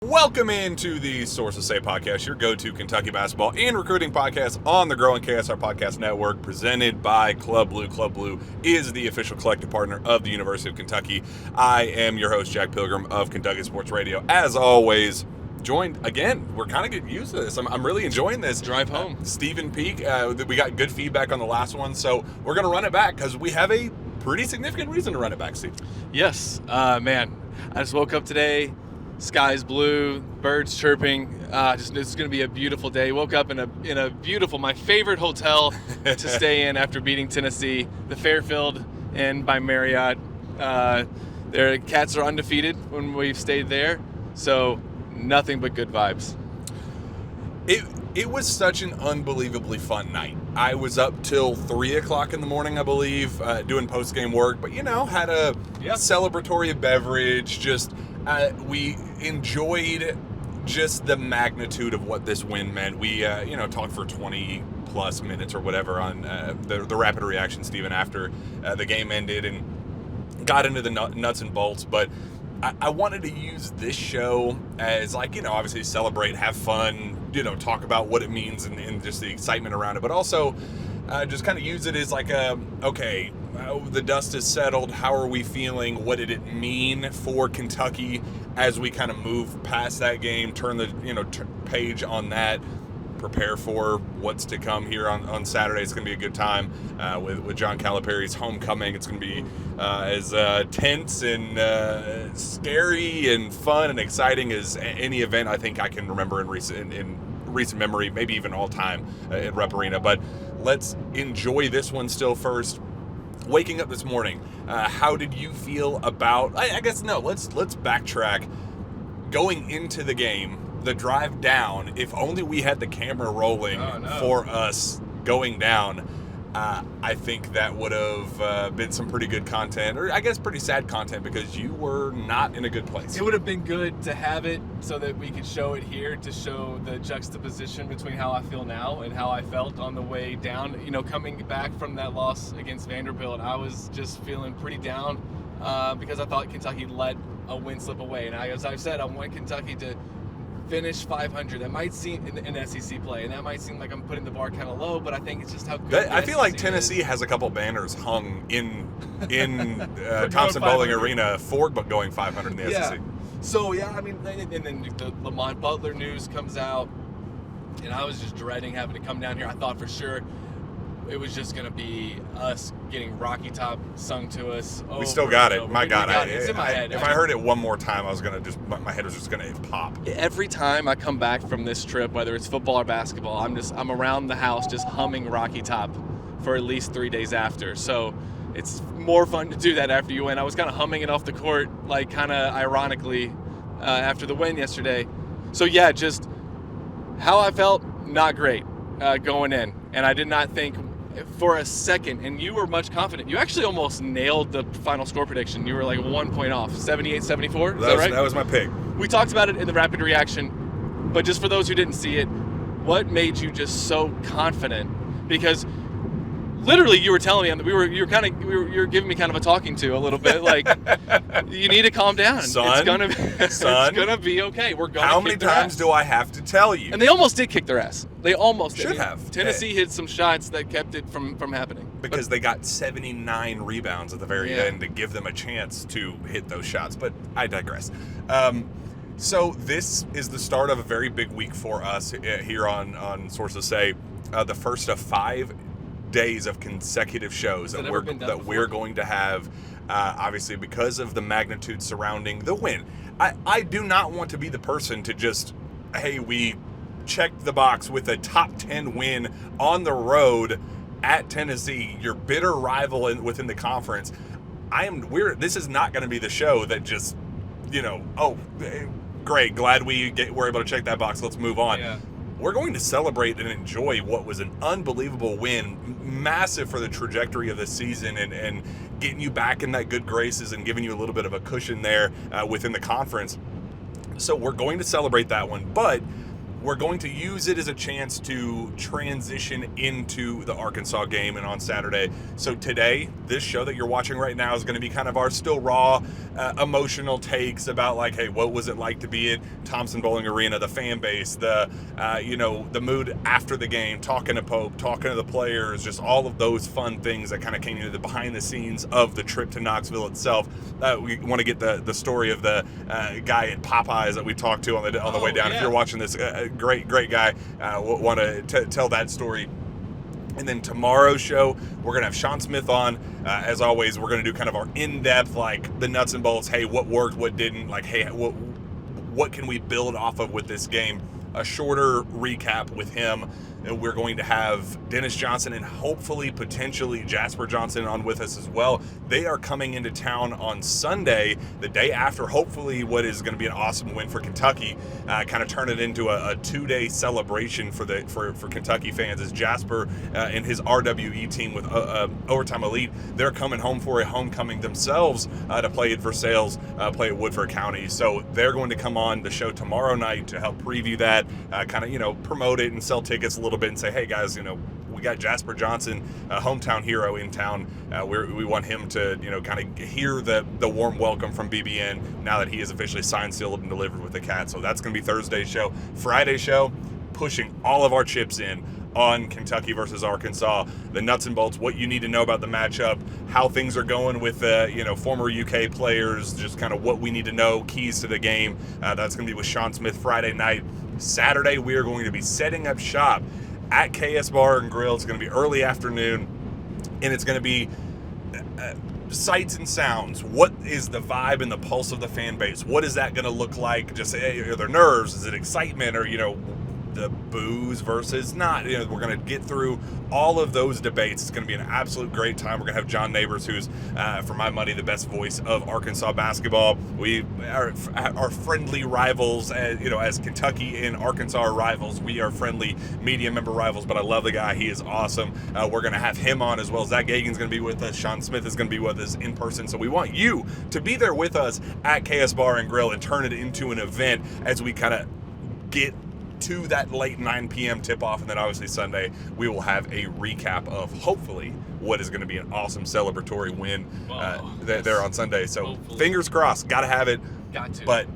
Welcome into the Sources Say podcast, your go-to Kentucky basketball and recruiting podcast on the growing KSR Podcast Network, presented by Club Blue. Club Blue is the official collective partner of the University of Kentucky. I am your host, Jack Pilgrim of Kentucky Sports Radio. As always, joined again. We're kind of getting used to this. I'm really enjoying this drive home. Steven Peake. We got good feedback on the last one, so we're going to run it back because we have a pretty significant reason to run it back, Steve. Yes, man. I just woke up today. Sky's blue, birds chirping. It's going to be a beautiful day. Woke up in a beautiful, my favorite hotel to stay in after beating Tennessee, the Fairfield Inn by Marriott. Their Cats are undefeated when we've stayed there, so nothing but good vibes. It was such an unbelievably fun night. I was up till 3 o'clock in the morning, I believe, doing post-game work, but had a celebratory beverage. We enjoyed just the magnitude of what this win meant. We, talked for 20 plus minutes or whatever on the rapid reaction, Steven, after the game ended and got into the nuts and bolts. But I wanted to use this show as obviously celebrate, have fun, talk about what it means and just the excitement around it. But also just kind of use it as the dust is settled. How are we feeling? What did it mean for Kentucky as we kind of move past that game, turn the page on that, prepare for what's to come here on Saturday. It's going to be a good time with John Calipari's homecoming. It's going to be as tense and scary and fun and exciting as any event I think I can remember in recent memory, maybe even all time at Rep Arena. But let's enjoy this one still first. Waking up this morning, how did you feel about, let's backtrack. Going into the game, the drive down, if only we had the camera rolling for us going down, I think that would have been some pretty good content, or I guess pretty sad content, because you were not in a good place. It would have been good to have it so that we could show it here, to show the juxtaposition between how I feel now and how I felt on the way down. Coming back from that loss against Vanderbilt, I was just feeling pretty down because I thought Kentucky let a win slip away. And as I've said, I want Kentucky to finish 500. That might seem in SEC play, and that might seem like I'm putting the bar kind of low, but I think it's just how good I feel like Tennessee has a couple banners hung in Thompson Bowling Arena for going 500 in the SEC. So and then the Lamont Butler news comes out, and I was just dreading having to come down here. I thought for sure it was just going to be us getting Rocky Top sung to us. We still got it. My God. It's in my head. If I heard it one more time, I was going to my head was just going to pop. Every time I come back from this trip, whether it's football or basketball, I'm around the house just humming Rocky Top for at least 3 days after. So it's more fun to do that after you win. I was kind of humming it off the court, kind of ironically, after the win yesterday. So just how I felt, not great going in. And I did not think for a second, and you were much confident. You actually almost nailed the final score prediction. You were 1 point off, 78-74. Is that right? That was my pick. We talked about it in the rapid reaction, but just for those who didn't see it, what made you just so confident? Because literally, you were telling me you were giving me kind of a talking to a little bit, you need to calm down. Son, it's gonna be okay. We're going. How many times do I have to tell you? And they almost did kick their ass. They almost should have. Tennessee hit some shots that kept it from happening. Because they got 79 rebounds at the very end to give them a chance to hit those shots. But I digress. So this is the start of a very big week for us here on Sources Say. The first of 5 days of consecutive shows that we're going to have, obviously because of the magnitude surrounding the win. I do not want to be the person to just, hey, we checked the box with a top 10 win on the road at Tennessee, your bitter rival within the conference. This is not going to be the show that just, great, glad we're able to check that box, let's move on. Yeah. We're going to celebrate and enjoy what was an unbelievable win, massive for the trajectory of this season, and getting you back in that good graces and giving you a little bit of a cushion there within the conference. So we're going to celebrate that one. But we're going to use it as a chance to transition into the Arkansas game and on Saturday. So today, this show that you're watching right now is going to be kind of our still raw, emotional takes about like, hey, what was it like to be at Thompson Bowling Arena, the fan base, the mood after the game, talking to Pope, talking to the players, just all of those fun things that kind of came into the behind the scenes of the trip to Knoxville itself. We want to get the story of the guy at Popeyes that we talked to on the way down. Yeah. If you're watching this, great guy, want to tell that story. And then tomorrow's show, we're going to have Sean Smith on. As always, we're going to do kind of our in-depth, like the nuts and bolts. Hey, what worked, what didn't? Like, hey, what can we build off of with this game? A shorter recap with him. And we're going to have Dennis Johnson and hopefully, potentially, Jasper Johnson on with us as well. They are coming into town on Sunday, the day after, hopefully, what is going to be an awesome win for Kentucky. Kind of turn it into a 2-day celebration for Kentucky fans as Jasper and his RWE team with Overtime Elite, they're coming home for a homecoming themselves to play at Versailles, play at Woodford County. So they're going to come on the show tomorrow night to help preview that, kind of, promote it and sell tickets a little bit and say, hey guys, we got Jasper Johnson, a hometown hero in town. We want him to, kind of hear the warm welcome from BBN now that he is officially signed, sealed, and delivered with the Cats. So that's going to be Thursday's show. Friday's show, pushing all of our chips in on Kentucky versus Arkansas, the nuts and bolts, what you need to know about the matchup, how things are going with, former UK players, just kind of what we need to know, keys to the game. That's going to be with Sean Smith Friday night. Saturday, we are going to be setting up shop at KS Bar and Grill. It's going to be early afternoon, and it's going to be sights and sounds. What is the vibe and the pulse of the fan base? What is that going to look like? Just, are there nerves? Is it excitement? Or, the booze versus not. We're going to get through all of those debates. It's going to be an absolute great time. We're going to have John Neighbors, who's, for my money, the best voice of Arkansas basketball. We are friendly rivals, as Kentucky and Arkansas are rivals. We are friendly media member rivals, but I love the guy. He is awesome. We're going to have him on as well. Zach Gagan's going to be with us. Sean Smith is going to be with us in person. So we want you to be there with us at KS Bar and Grill and turn it into an event as we kind of get to that late 9 p.m. tip-off, and then obviously Sunday we will have a recap of hopefully what is going to be an awesome celebratory win there on Sunday. So hopefully. Fingers crossed, got to have it. Got to. But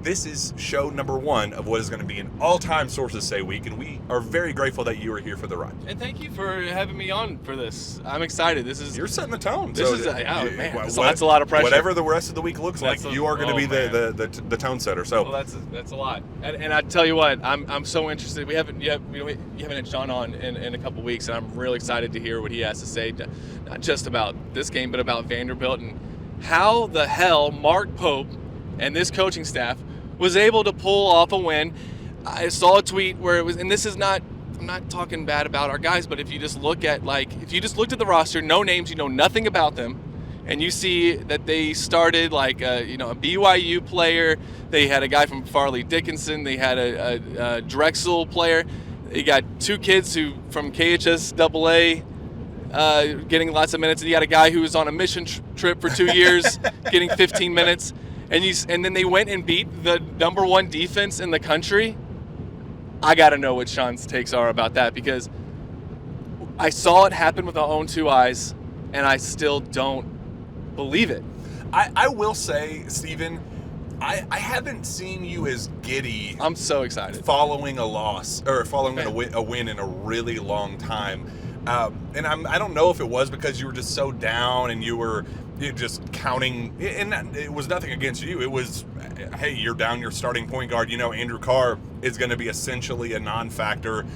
this is show number 1 of what is going to be an all-time Sources Say week, and we are very grateful that you are here for the ride. And thank you for having me on for this. I'm excited. You're setting the tone. That's a lot of pressure. Whatever the rest of the week looks like, you are going to be the tone setter. So well, that's a lot. And I tell you what, I'm so interested. You haven't had John on in a couple weeks, and I'm really excited to hear what he has to say, not just about this game, but about Vanderbilt and how the hell Mark Pope and this coaching staff was able to pull off a win. I saw a tweet where it was, and this is not, I'm not talking bad about our guys, but if you just looked at the roster, no names, you know nothing about them, and you see that they started like a BYU player, they had a guy from Farley Dickinson, they had a Drexel player, they got 2 kids from KHSAA getting lots of minutes, and you got a guy who was on a mission trip for 2 years getting 15 minutes. And then they went and beat the number 1 defense in the country. I got to know what Sean's takes are about that, because I saw it happen with my own 2 eyes, and I still don't believe it. I will say, Steven, I haven't seen you as giddy. I'm so excited. Following a loss, or following a win in a really long time. And I don't know if it was because you were just so down and you're just counting, and it was nothing against you. It was, hey, you're down your starting point guard. Andrew Carr is going to be essentially a non-factor.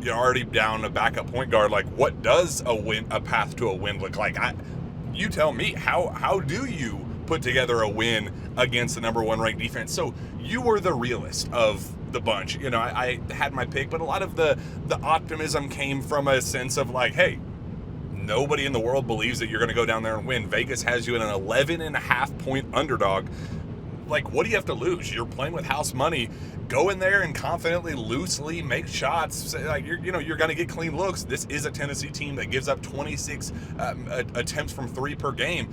You're already down a backup point guard. Like, what does a path to a win look like? You tell me. How do you put together a win against the number 1 ranked defense? So you were the realist of the bunch. I had my pick, but a lot of the optimism came from a sense of like, hey, nobody in the world believes that you're going to go down there and win. Vegas has you in an 11.5-point underdog. Like, what do you have to lose? You're playing with house money. Go in there and confidently, loosely make shots. Like, you're going to get clean looks. This is a Tennessee team that gives up 26 attempts from 3 per game.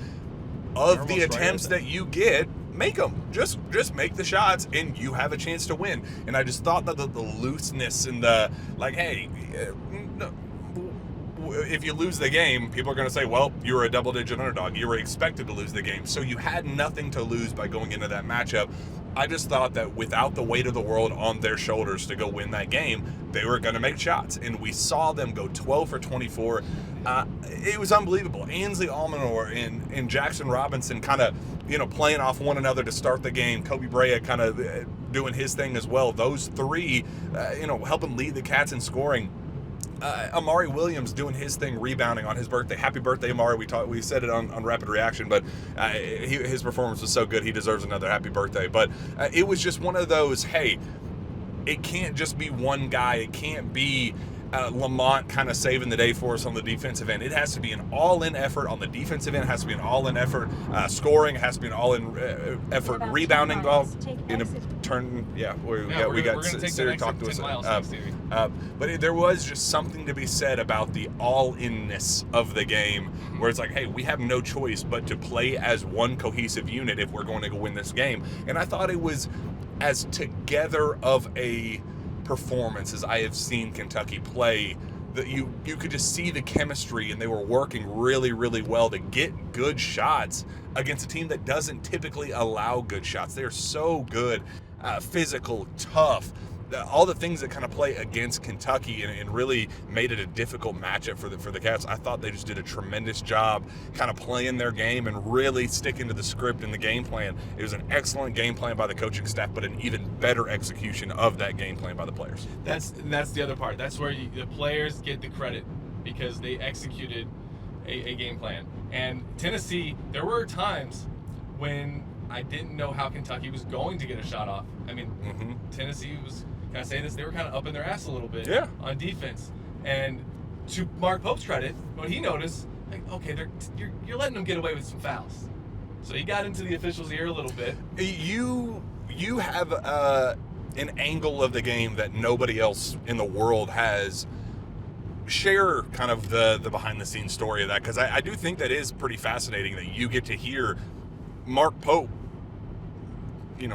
Of the attempts that you get, make them. Just make the shots, and you have a chance to win. And I just thought that the looseness and the, like, hey, no, if you lose the game, people are going to say, well, you were a double-digit underdog. You were expected to lose the game. So you had nothing to lose by going into that matchup. I just thought that without the weight of the world on their shoulders to go win that game, they were going to make shots. And we saw them go 12 for 24. It was unbelievable. Ainsley Almanor and Jackson Robinson kind of, playing off one another to start the game. Kobe Brea kind of doing his thing as well. Those three, helping lead the Cats in scoring. Amari Williams doing his thing, rebounding on his birthday. Happy birthday, Amari. We said it on Rapid Reaction, but his performance was so good, he deserves another happy birthday. But it was just one of those, hey, it can't just be one guy. It can't be Lamont kind of saving the day for us on the defensive end. It has to be an all-in effort on the defensive end. It has to be an all-in effort scoring. It has to be an all-in effort rebounding. In a turn, we got Siri talk to us. But there was just something to be said about the all-inness of the game, where it's like, hey, we have no choice but to play as one cohesive unit if we're going to go win this game. And I thought it was as together of a performance as I have seen Kentucky play, that you could just see the chemistry, and they were working really, really well to get good shots against a team that doesn't typically allow good shots. They're so good, physical, tough, all the things that kind of play against Kentucky, and really made it a difficult matchup for the Cats. I thought they just did a tremendous job kind of playing their game and really sticking to the script and the game plan. It was an excellent game plan by the coaching staff, but an even better execution of that game plan by the players. That's the other part. That's where the players get the credit, because they executed a game plan. And Tennessee, there were times when I didn't know how Kentucky was going to get a shot off. I mean, Tennessee was, can I say this? They were kind of up in their ass a little bit on defense. And to Mark Pope's credit, when he noticed, like, okay, you're letting them get away with some fouls. So he got into the officials' ear a little bit. You have an angle of the game that nobody else in the world has. Share kind of the behind-the-scenes story of that, because I do think that is pretty fascinating that you get to hear Mark Pope,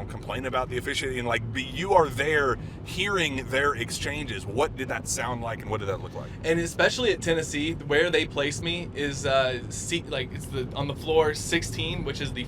complain about the officiating. Like, you are there hearing their exchanges. What did that sound like, and what did that look like? And especially at Tennessee, where they placed me is it's on the floor 16, which is the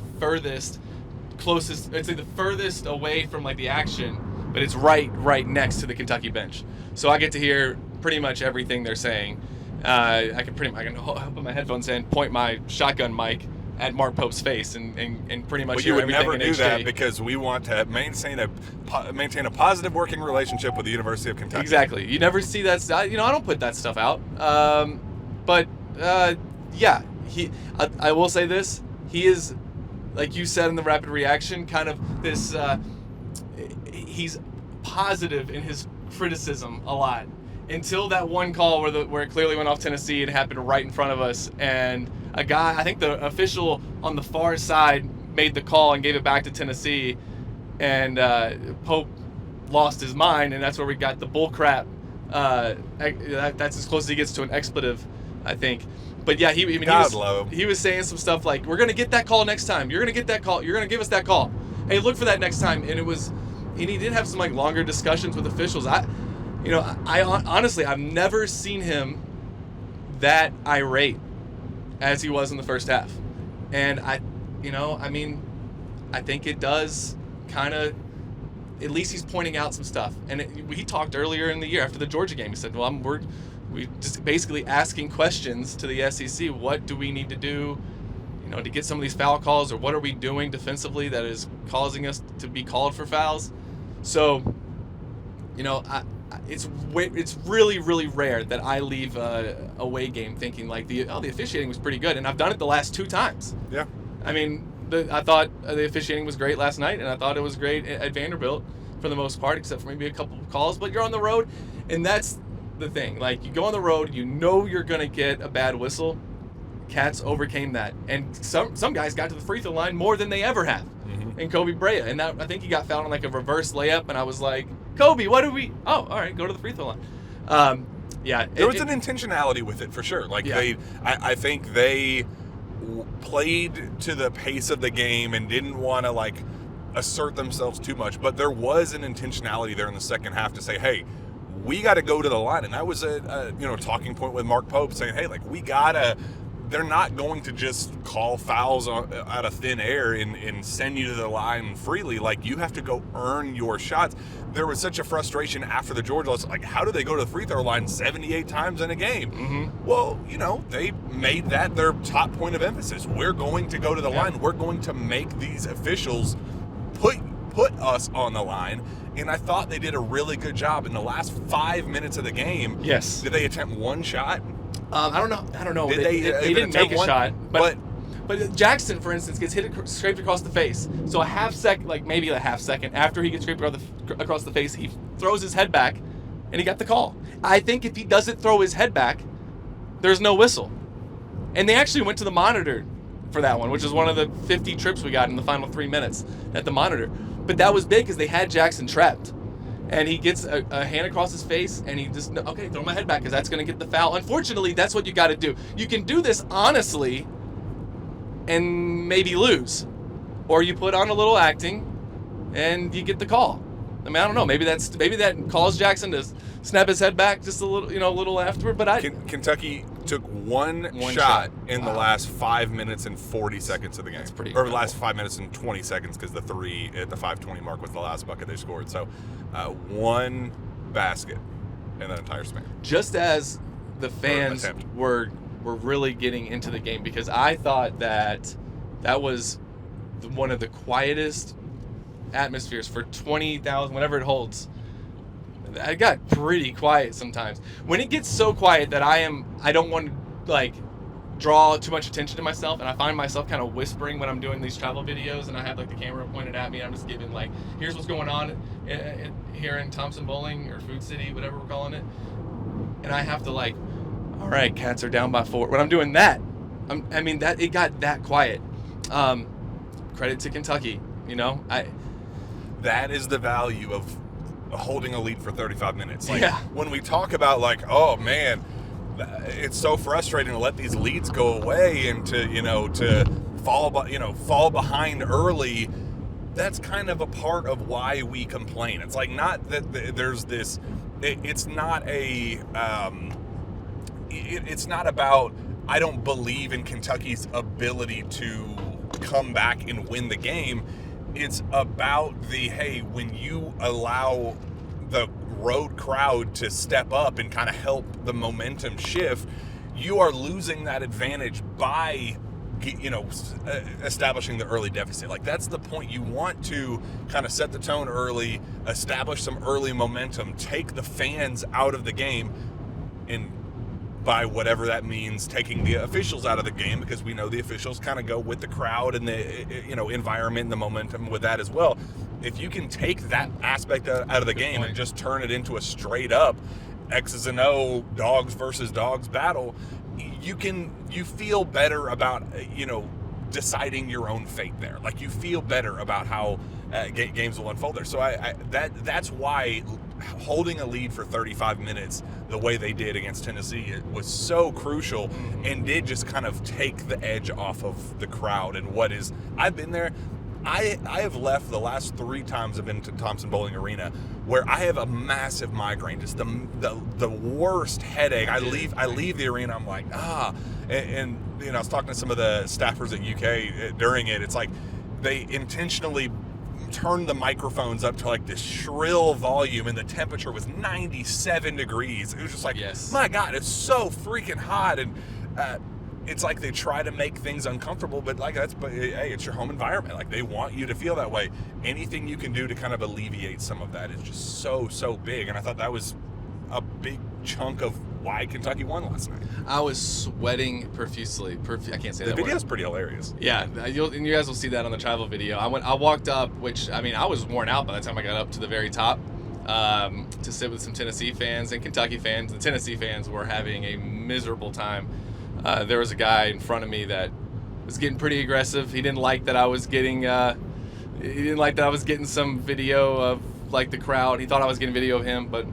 closest. I'd say the furthest away from the action, but it's right next to the Kentucky bench. So I get to hear pretty much everything they're saying. I can put my headphones in, point my shotgun mic at Mark Pope's face, and pretty much hear everything. You would never do that, because we want to maintain a positive working relationship with the University of Kentucky. Exactly. You never see that. I don't put that stuff out. I will say this: he is, like you said in the Rapid Reaction, kind of this. He's positive in his criticism a lot, until that one call where it clearly went off Tennessee. It happened right in front of us, and a guy, I think the official on the far side, made the call and gave it back to Tennessee, and Pope lost his mind, and that's where we got the bull crap. That's as close as he gets to an expletive, I think. But yeah, he was saying some stuff like, "We're gonna get that call next time. You're gonna get that call. You're gonna give us that call. Hey, look for that next time." And he did have some longer discussions with officials. I honestly, I've never seen him that irate as he was in the first half. And I think it does kind of, at least he's pointing out some stuff. And he talked earlier in the year after the Georgia game. He said, well, we just basically asking questions to the SEC. What do we need to do, to get some of these foul calls, or what are we doing defensively that is causing us to be called for fouls? So, it's really, really rare that I leave a away game thinking the officiating was pretty good, and I've done it the last 2 times. Yeah. I mean, I thought the officiating was great last night, and I thought it was great at Vanderbilt for the most part, except for maybe a couple of calls. But you're on the road, and that's the thing. You go on the road, you're gonna get a bad whistle. Cats overcame that, and some guys got to the free throw line more than they ever have. And Kobe Brea, and that, I think he got fouled on a reverse layup, and I was like, Kobe, what do we? Oh, all right, go to the free throw line. There was an intentionality with it for sure. I think they played to the pace of the game and didn't want to like assert themselves too much, but there was an intentionality there in the second half to say, hey, we got to go to the line. And that was a talking point with Mark Pope saying, hey, like, we gotta, they're not going to just call fouls out of thin air and send you to the line freely. Like, you have to go earn your shots. There was such a frustration after the Georgia loss. Like, how do they go to the free throw line 78 times in a game? Mm-hmm. Well, they made that their top point of emphasis. We're going to go to the line. We're going to make these officials put us on the line. And I thought they did a really good job in the last 5 minutes of the game. Yes. Did they attempt one shot? I don't know. Did they didn't make a shot. But Jackson, for instance, gets scraped across the face. So a half second after he gets scraped across the face, he throws his head back, and he got the call. I think if he doesn't throw his head back, there's no whistle. And they actually went to the monitor for that one, which is one of the 50 trips we got in the final 3 minutes at the monitor. But that was big because they had Jackson trapped. And he gets a hand across his face, and he just, okay, throw my head back because that's going to get the foul. Unfortunately, that's what you got to do. You can do this honestly and maybe lose. Or you put on a little acting and you get the call. I mean, I don't know. Maybe that calls Jackson to snap his head back just a little afterward. But Kentucky took one shot in the last 5 minutes and 40 seconds of the game. That's pretty incredible. Or last 5 minutes and 20 seconds because the 3 at the 5:20 mark was the last bucket they scored. So one basket in that entire span. Just as the fans were really getting into the game, because I thought that was one of the quietest atmospheres for 20,000, whatever it holds. I got pretty quiet sometimes. When it gets so quiet that I don't want to like draw too much attention to myself, and I find myself kind of whispering when I'm doing these travel videos, and I have like the camera pointed at me, and I'm just giving like, here's what's going on here in Thompson Bowling or Food City, whatever we're calling it, and I have to like, all right, Cats are down by 4. When I'm doing that, that it got that quiet. Credit to Kentucky, That is the value of holding a lead for 35 minutes. Like, yeah. When we talk about like, oh man, it's so frustrating to let these leads go away and to fall behind early. That's kind of a part of why we complain. It's like, not that there's this. It's not a. It's not about, I don't believe in Kentucky's ability to come back and win the game. It's about when you allow the road crowd to step up and kind of help the momentum shift, you are losing that advantage by establishing the early deficit. Like, that's the point. You want to kind of set the tone early, establish some early momentum, take the fans out of the game, and by whatever that means, taking the officials out of the game, because we know the officials kind of go with the crowd and the environment and the momentum with that as well. If you can take that aspect out of the game and just turn it into a straight up X's and O, dogs versus dogs battle, you feel better about deciding your own fate there. Like, you feel better about how games will unfold there. So that's why holding a lead for 35 minutes the way they did against Tennessee, it was so crucial and did just kind of take the edge off of the crowd. And I've been there. I have left the last 3 times I've been to Thompson Bowling Arena where I have a massive migraine, just the worst headache. I leave the arena, I'm like, and I was talking to some of the staffers at UK during it. It's like they intentionally turned the microphones up to like this shrill volume, and the temperature was 97 degrees. It was just like, yes. My God, it's so freaking hot. And it's like they try to make things uncomfortable, but hey, it's your home environment. Like, they want you to feel that way. Anything you can do to kind of alleviate some of that is just so big. And I thought that was a big chunk of why Kentucky won last night. I was sweating profusely. I can't say that word. The video's pretty hilarious. Yeah, and you guys will see that on the travel video. I walked up, which, I was worn out by the time I got up to the very top to sit with some Tennessee fans and Kentucky fans. The Tennessee fans were having a miserable time. There was a guy in front of me that was getting pretty aggressive. He didn't like that I was getting some video of like the crowd. He thought I was getting video of him, but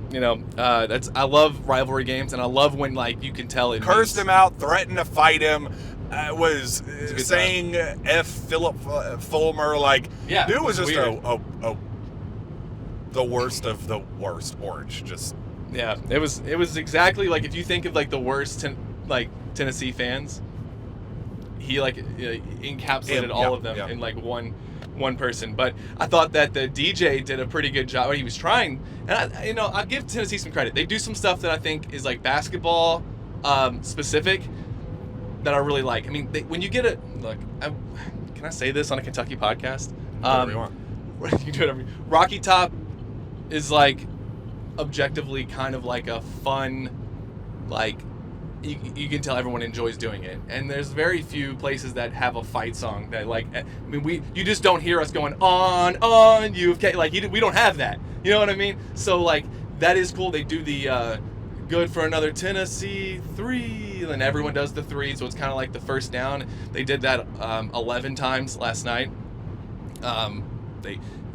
I love rivalry games, and I love when like you can tell it. Cursed him out, threatened to fight him, was saying F. Philip Fulmer, like, dude was just the worst of the worst orange. Just it was exactly like, if you think of like the worst Tennessee fans, he like encapsulated all of them in like one person. But I thought that the DJ did a pretty good job. He was trying, and I'll give Tennessee some credit. They do some stuff that I think is like basketball specific that I really like. I mean, when you get it, look, can I say this on a Kentucky podcast? Whatever you want. You can do whatever. Rocky Top is like objectively kind of like a fun, like you can tell everyone enjoys doing it. And there's very few places that have a fight song that like, I mean, you just don't hear us going on UFK, like we don't have that. You know what I mean? So like that is cool. They do the good for another Tennessee 3, and everyone does the 3, so it's kind of like the first down. They did that 11 times last night.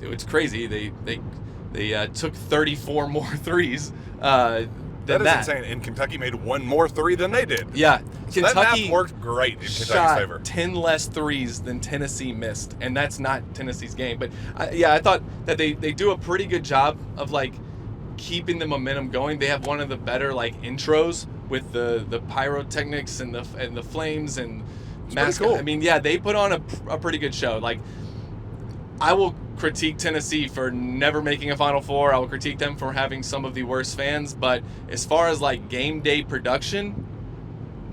It's crazy. They took 34 more threes. That is insane. And Kentucky made one more 3 than they did. Yeah, so Kentucky that math worked great in Kentucky's shot favor. 10 less threes than Tennessee missed, and that's not Tennessee's game. But I thought that they do a pretty good job of like keeping the momentum going. They have one of the better like intros with the pyrotechnics and the flames and mascot. Cool. I mean, they put on a pretty good show. Like, I will critique Tennessee for never making a Final Four. I will critique them for having some of the worst fans. But as far as like game day production,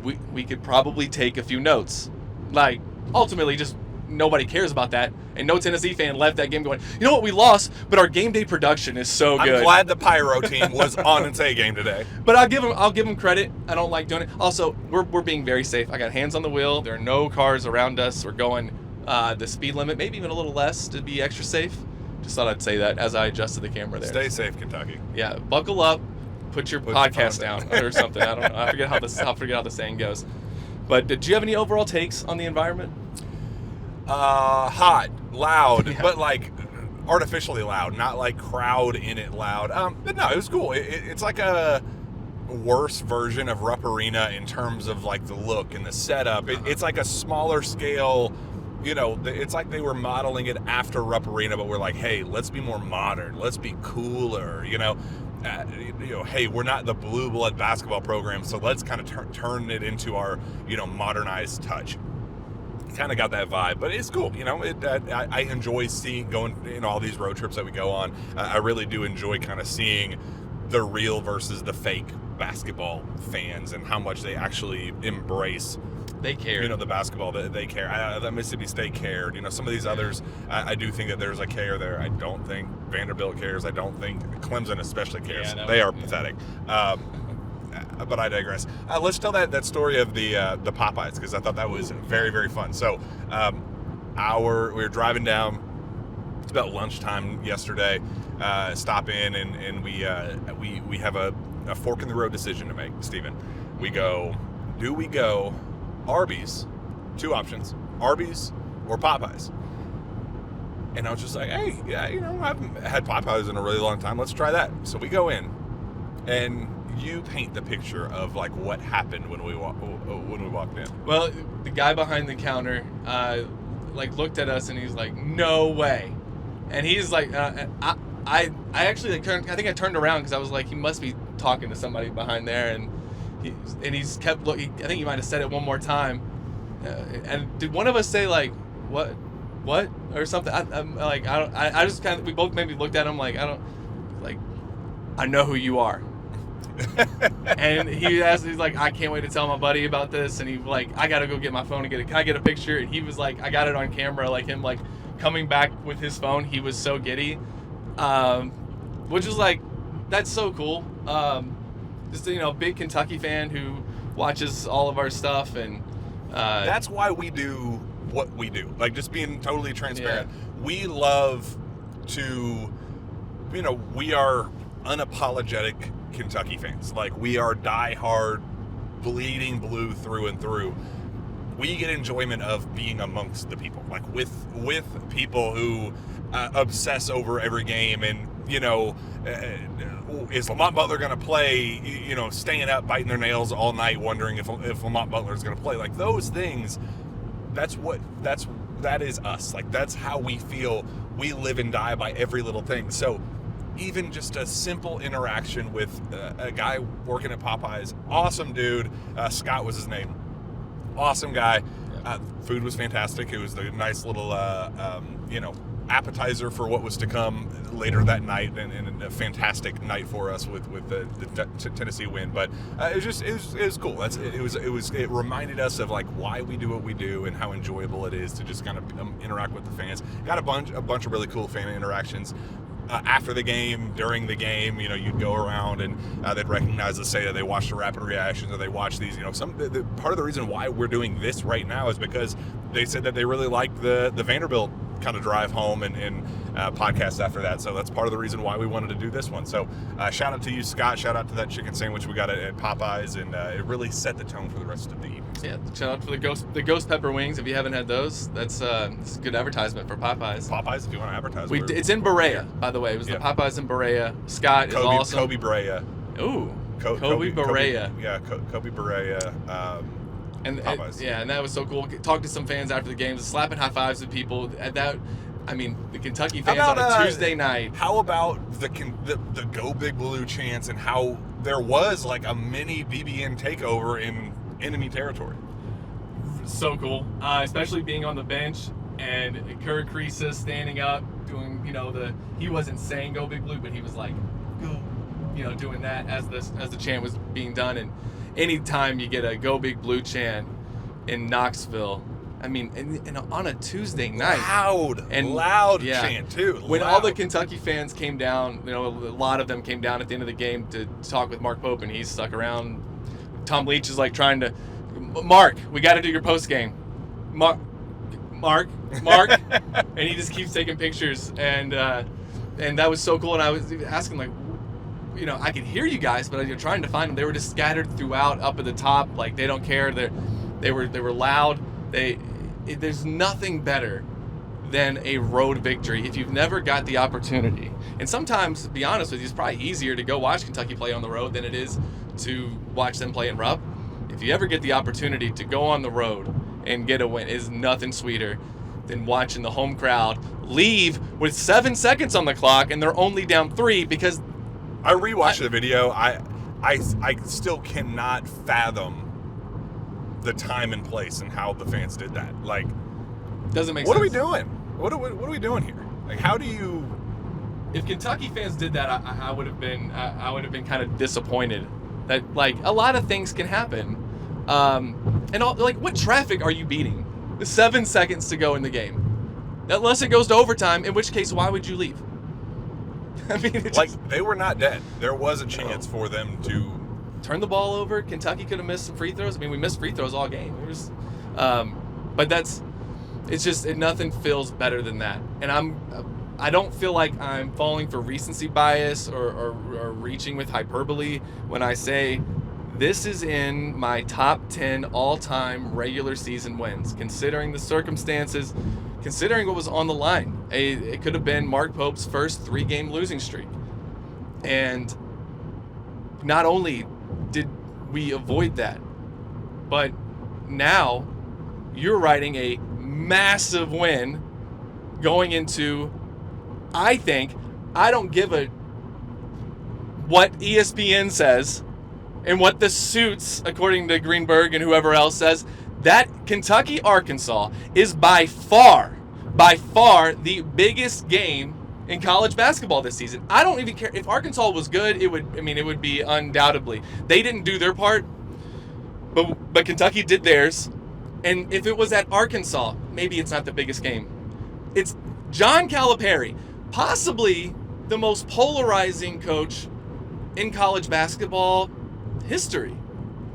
we could probably take a few notes. Like, ultimately, just nobody cares about that, and no Tennessee fan left that game going, you know what, we lost, but our game day production is so good. I'm glad the Pyro team was on its A game today. But I'll give them credit. I don't like doing it. Also, we're being very safe. I got hands on the wheel. There are no cars around us. We're going the speed limit, maybe even a little less to be extra safe. Just thought I'd say that as I adjusted the camera there. Stay safe, Kentucky. Yeah, buckle up, put your podcast down or something. I don't know. I forget how the saying goes. But did you have any overall takes on the environment? Hot, loud, but like artificially loud, not like crowd in it loud. But no, it was cool. It's like a worse version of Rupp Arena in terms of like the look and the setup. It's like a smaller scale. It's like they were modeling it after Rupp Arena, but we're like, hey, let's be more modern. Let's be cooler. Hey, we're not the blue blood basketball program, so let's kind of turn it into our, modernized touch. Kind of got that vibe, but it's cool. I enjoy going all these road trips that we go on. I really do enjoy kind of seeing the real versus the fake basketball fans and how much they actually embrace. They care. The basketball, they care. The Mississippi State cared. Some of these others, I do think that there's a care there. I don't think Vanderbilt cares. I don't think Clemson especially cares. They are pathetic. But I digress. Let's tell that story of the Popeyes, because I thought that was very, very fun. So we were driving down. It's about lunchtime yesterday. Stop in and we have a fork in the road decision to make, Steven. Do we go Arby's? 2 options: Arby's or Popeyes. And I was just like, hey, I haven't had Popeyes in a really long time. Let's try that. So we go in, and you paint the picture of like what happened when we walked in. Well, the guy behind the counter looked at us and he's like, no way. And he's like, I actually I think I turned around because I was like, he must be talking to somebody behind there, and he's kept looking. I think he might have said it one more time. And did one of us say like, what or something? I just kind of, we both maybe looked at him like, I know who you are. And he's like, I can't wait to tell my buddy about this. And he I gotta go get my phone and can I get a picture? And he was like, I got it on camera, like him coming back with his phone. He was so giddy, which is that's so cool. Just big Kentucky fan who watches all of our stuff, and that's why we do what we do. Just being totally transparent. Yeah. We love to, we are unapologetic Kentucky fans. We are diehard, bleeding blue through and through. We get enjoyment of being amongst the people, with people who obsess over every game, and is Lamont Butler going to play, staying up, biting their nails all night, wondering if Lamont Butler is going to play. Like, those things, that is us. Like, that's how we feel. We live and die by every little thing. So even just a simple interaction with a guy working at Popeyes, awesome dude, Scott was his name, awesome guy. Food was fantastic. It was a nice little, appetizer for what was to come later that night, and a fantastic night for us with the Tennessee win. But it was cool. It reminded us of like why we do what we do and how enjoyable it is to just kind of interact with the fans. Got a bunch of really cool fan interactions. After the game, during the game, you'd go around and they'd recognize us, say that they watched the rapid reactions or they watched these. Part of the reason why we're doing this right now is because they said that they really liked the Vanderbilt kind of drive home and podcast after that. So that's part of the reason why we wanted to do this one. So shout out to you, Scott. Shout out to that chicken sandwich we got at Popeyes, and it really set the tone for the rest of the evening. Yeah, shout out for the ghost pepper wings. If you haven't had those, it's a good advertisement for Popeyes. Popeyes, if you want to advertise. It's in Berea, by the way. It was the Popeyes in Berea. Scott is awesome. Kobe Berea. Ooh, Kobe Berea. Kobe Berea. And that was so cool. Talked to some fans after the games, slapping high fives with people. The Kentucky fans on a Tuesday night. How about the Go Big Blue chants and how there was like a mini BBN takeover in enemy territory? So cool, especially being on the bench and Kerr Kriisa standing up, doing he wasn't saying Go Big Blue, but he was like go, doing that as the chant was being done. And anytime you get a Go Big Blue chant in Knoxville, and on a Tuesday night, loud chant too. When all the Kentucky fans came down, a lot of them came down at the end of the game to talk with Mark Pope, and he's stuck around. Tom Leach is like trying to, Mark, we got to do your post game, Mark, and he just keeps taking pictures, and that was so cool. And I was asking like, I could hear you guys, but you're trying to find them. They were just scattered throughout, up at the top. Like, they don't care. They were loud. There's nothing better than a road victory if you've never got the opportunity. And sometimes, to be honest with you, it's probably easier to go watch Kentucky play on the road than it is to watch them play in Rupp. If you ever get the opportunity to go on the road and get a win, is nothing sweeter than watching the home crowd leave with 7 seconds on the clock and they're only down 3 because I rewatched the video. I still cannot fathom the time and place and how the fans did that. Like, doesn't make sense. What are we doing? What are we doing here? Like, how do you? If Kentucky fans did that, I would have been kind of disappointed. That like a lot of things can happen, what traffic are you beating? 7 seconds to go in the game, unless it goes to overtime. In which case, why would you leave? They were not dead. There was a chance for them to turn the ball over. Kentucky could have missed some free throws. We missed free throws all game. Nothing feels better than that. And I don't feel like I'm falling for recency bias or reaching with hyperbole when I say this is in my top 10 all-time regular season wins, considering the circumstances, considering what was on the line. It could have been Mark Pope's first 3-game losing streak. And not only did we avoid that, but now you're writing a massive win going into, I don't give a what ESPN says and what the suits, according to Greenberg and whoever else says, that Kentucky-Arkansas is by far the biggest game in college basketball this season. I don't even care if Arkansas was good. It would be undoubtedly. They didn't do their part, but Kentucky did theirs. And if it was at Arkansas, maybe it's not the biggest game. It's John Calipari, possibly the most polarizing coach in college basketball history.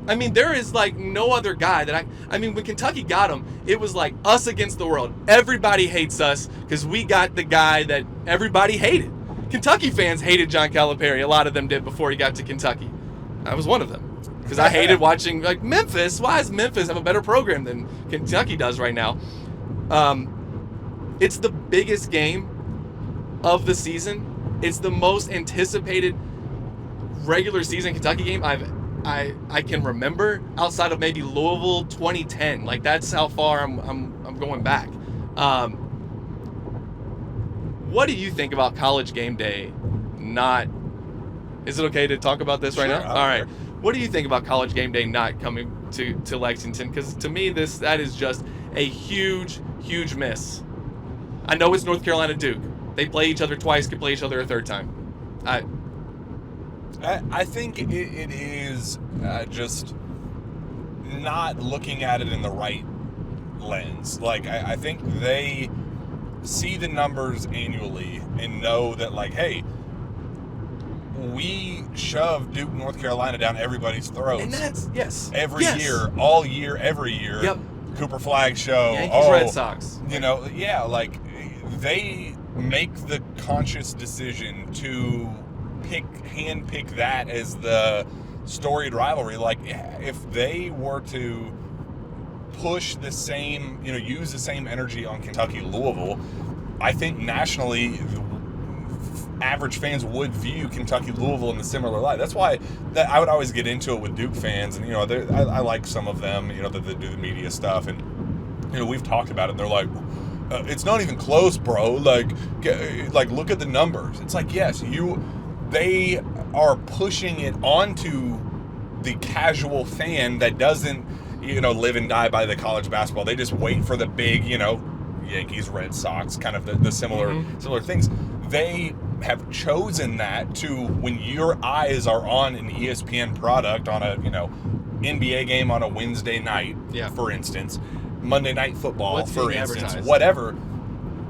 There is like no other guy that when Kentucky got him, it was like us against the world. Everybody hates us because we got the guy that everybody hated. Kentucky fans hated John Calipari. A lot of them did before he got to Kentucky. I was one of them because I hated watching like Memphis. Why does Memphis have a better program than Kentucky does right now? It's the biggest game of the season. It's the most anticipated regular season Kentucky game I can remember, outside of maybe Louisville 2010. Like, that's how far I'm going back. What do you think about College Game Day not... Is it okay to talk about this right now? All right. What do you think about College Game Day not coming to Lexington? Because to me, that is just a huge, huge miss. I know it's North Carolina Duke. They play each other twice, could play each other a third time. I think it is just not looking at it in the right lens. Like, I think they see the numbers annually and know that, like, hey, we shove Duke, North Carolina down everybody's throats. And that's, yes. Every year, all year, every year. Yep. Cooper Flag show. Yankees, Red Sox. You know, yeah, like, they make the conscious decision to handpick that as the storied rivalry. Like, if they were to push the same, use the same energy on Kentucky, Louisville, I think nationally, average fans would view Kentucky, Louisville in a similar light. That's why I would always get into it with Duke fans, and I like some of them, that do the media stuff, and we've talked about it. And they're like, it's not even close, bro. Like look at the numbers. It's like, yes, they are pushing it onto the casual fan that doesn't, live and die by the college basketball. They just wait for the big, Yankees, Red Sox, kind of the similar things. They have chosen that to, when your eyes are on an ESPN product on a, NBA game on a Wednesday night, for instance, Monday Night Football, for instance, whatever,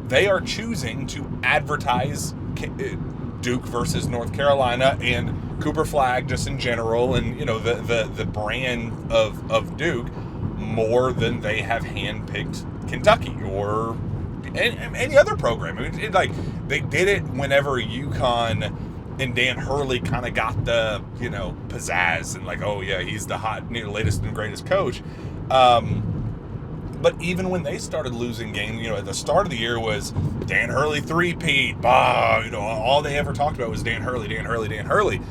they are choosing to advertise Duke versus North Carolina and Cooper Flag just in general, and the brand of Duke more than they have handpicked Kentucky or any other program. I mean, they did it whenever UConn and Dan Hurley kind of got the pizzazz and like, oh yeah, he's the hot latest and greatest coach. But even when they started losing games, at the start of the year was Dan Hurley three-peat. All they ever talked about was Dan Hurley, Dan Hurley, Dan Hurley.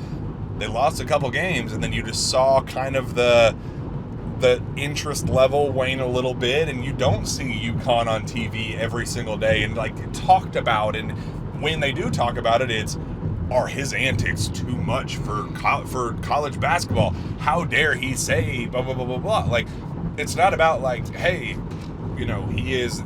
They lost a couple games, and then you just saw kind of the interest level wane a little bit, and you don't see UConn on TV every single day and talked about. And when they do talk about it, are his antics too much for college basketball? How dare he say blah blah blah blah blah? Like, it's not about hey, he is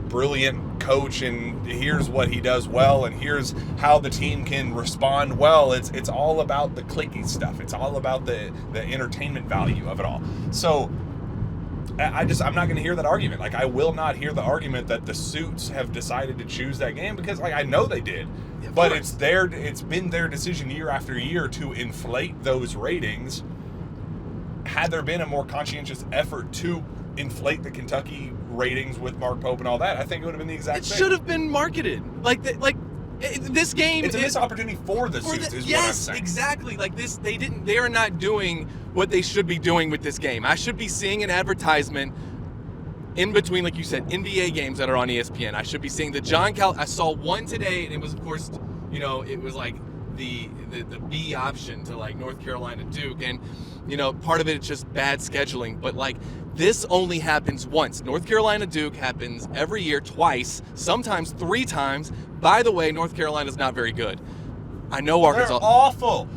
brilliant coach and here's what he does well and here's how the team can respond well. It's all about the clicky stuff. It's all about the entertainment value of it all. So I'm not going to hear that argument. I will not hear the argument that the suits have decided to choose that game, because I know they did. Yeah, but it's been their decision year after year to inflate those ratings. Had there been a more conscientious effort to inflate the Kentucky ratings with Mark Pope and all that, I think it would have been the exact same. It should have been marketed this game. It's a missed opportunity for the suits, is what I'm saying. Yes, exactly. They are not doing what they should be doing with this game. I should be seeing an advertisement in between, like you said, NBA games that are on ESPN. I should be seeing the I saw one today, and it was, of course, it was the B option to North Carolina Duke, and part of it is just bad scheduling, but this only happens once. North Carolina Duke happens every year twice, sometimes 3 times. By the way, North Carolina's not very good. I know Arkansas. They're awful.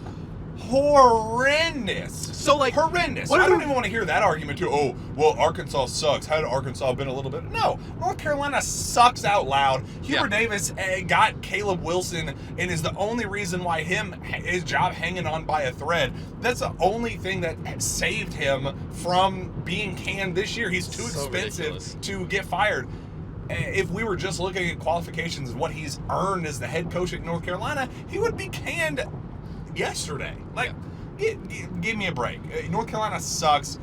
Horrendous. So horrendous. I don't even want to hear that argument too. Oh, well, Arkansas sucks. Had Arkansas been a little bit? No, North Carolina sucks out loud. Hubert Davis got Caleb Wilson and is the only reason why his job hanging on by a thread. That's the only thing that saved him from being canned this year. He's too expensive to get fired. If we were just looking at qualifications and what he's earned as the head coach at North Carolina, he would be canned yesterday. Give me a break. North Carolina sucks.